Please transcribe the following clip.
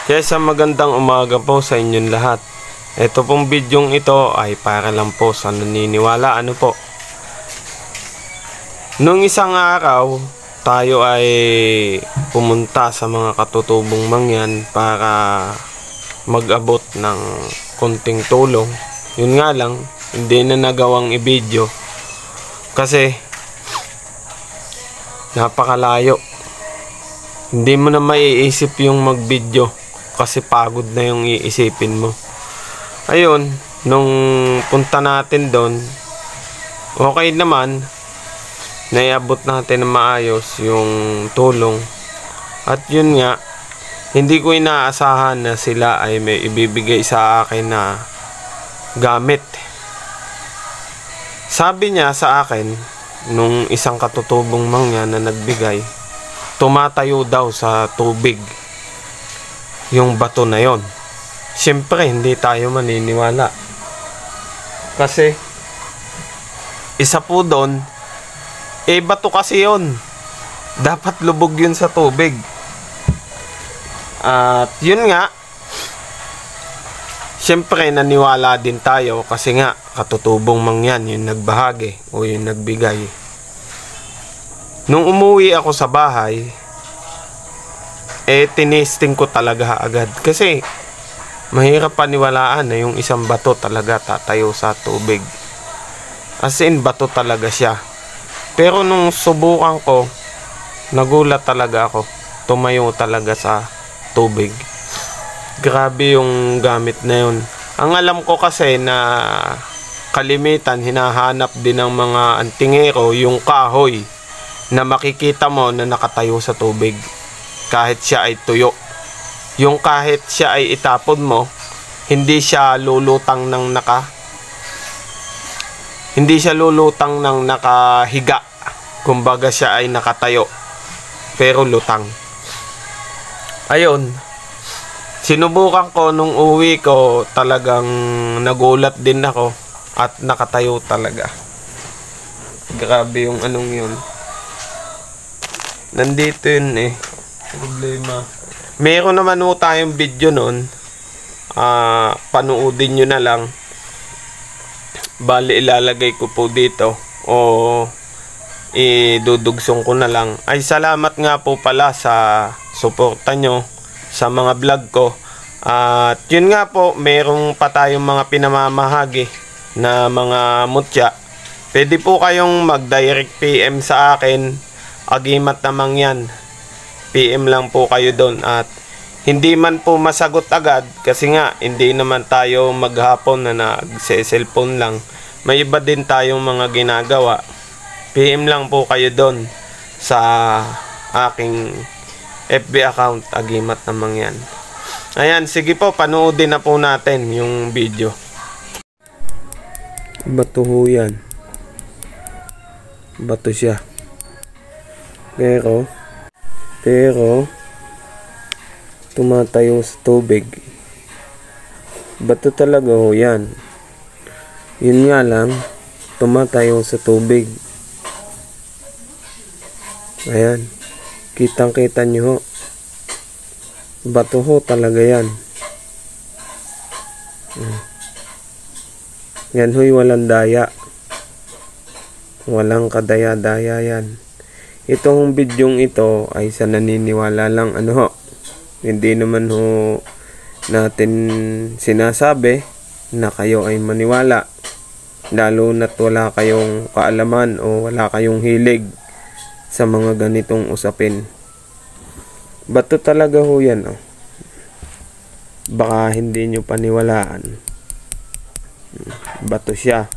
Kaya sa magandang umaga po sa inyong lahat. Ito pong bidyong ito ay para lang po sa naniniwala. Ano po? Nung isang araw, tayo ay pumunta sa mga katutubong mangyan para mag-abot ng konting tulong. Yun nga lang, hindi na nagawang i-video kasi napakalayo. Hindi mo na maiisip yung mag-video kasi pagod na yung iisipin mo. Ayun, nung punta natin doon, okay naman, naiabot natin na maayos yung tulong. At yun nga, hindi ko inaasahan na sila ay may ibibigay sa akin na gamit. Sabi niya sa akin, nung isang katutubong mangyan na nagbigay, tumatayo daw sa tubig yung bato na yon. Siyempre, hindi tayo maniniwala. Kasi, isa po doon, bato kasi yon. Dapat lubog yun sa tubig. At yun nga, siyempre naniwala din tayo kasi nga katutubong mangyan yung nagbahagi o yung nagbigay. Nung umuwi ako sa bahay, tinesting ko talaga agad kasi mahirap paniwalaan na yung isang bato talaga tatayo sa tubig. As in, bato talaga siya. Pero nung subukan ko, nagulat talaga ako. Tumayo talaga sa tubig. Grabe yung gamit na yun. Ang alam ko kasi na kalimitan hinahanap din ng mga antingero yung kahoy na makikita mo na nakatayo sa tubig kahit siya ay tuyo. Yung kahit siya ay itapon mo, hindi siya lulutang ng nakahiga. Kumbaga siya ay nakatayo pero lutang. Ayun, sinubukan ko nung uwi ko, talagang nagulat din ako at nakatayo talaga. Grabe yung anong yun. Nandito yun problema. Meron naman po tayong video nun. Panoodin nyo na lang. Bali, ilalagay ko po dito o idudugsong ko na lang. Ay, salamat nga po pala sa suporta nyo sa mga vlog ko. At yun nga po, merong pa tayong mga pinamamahagi na mga mutya. Pwede po kayong mag-direct PM sa akin, Agimat na Mangyan. PM lang po kayo doon at hindi man po masagot agad kasi nga hindi naman tayo maghapon na nagse-cellphone lang. May iba din tayong mga ginagawa. PM lang po kayo doon sa aking FB account, Agimat na Mangyan. Ayan, sige po, panoodin na po natin yung video. Bato ho yan. Bato siya. Pero tumatayo sa tubig. Bato talaga ho yan. Yun nga lang, tumatayo sa tubig. Ayan, kitang kita nyo ho. Bato ho talaga yan. Yan ho'y walang daya. Walang kadaya-daya yan. Itong bidyong ito ay sa naniniwala lang ho. Hindi naman ho natin sinasabi na kayo ay maniwala. Lalo na't wala kayong kaalaman o wala kayong hilig sa mga ganitong usapin. Bato talaga ho yan. Baka hindi nyo paniwalaan. Bato siya.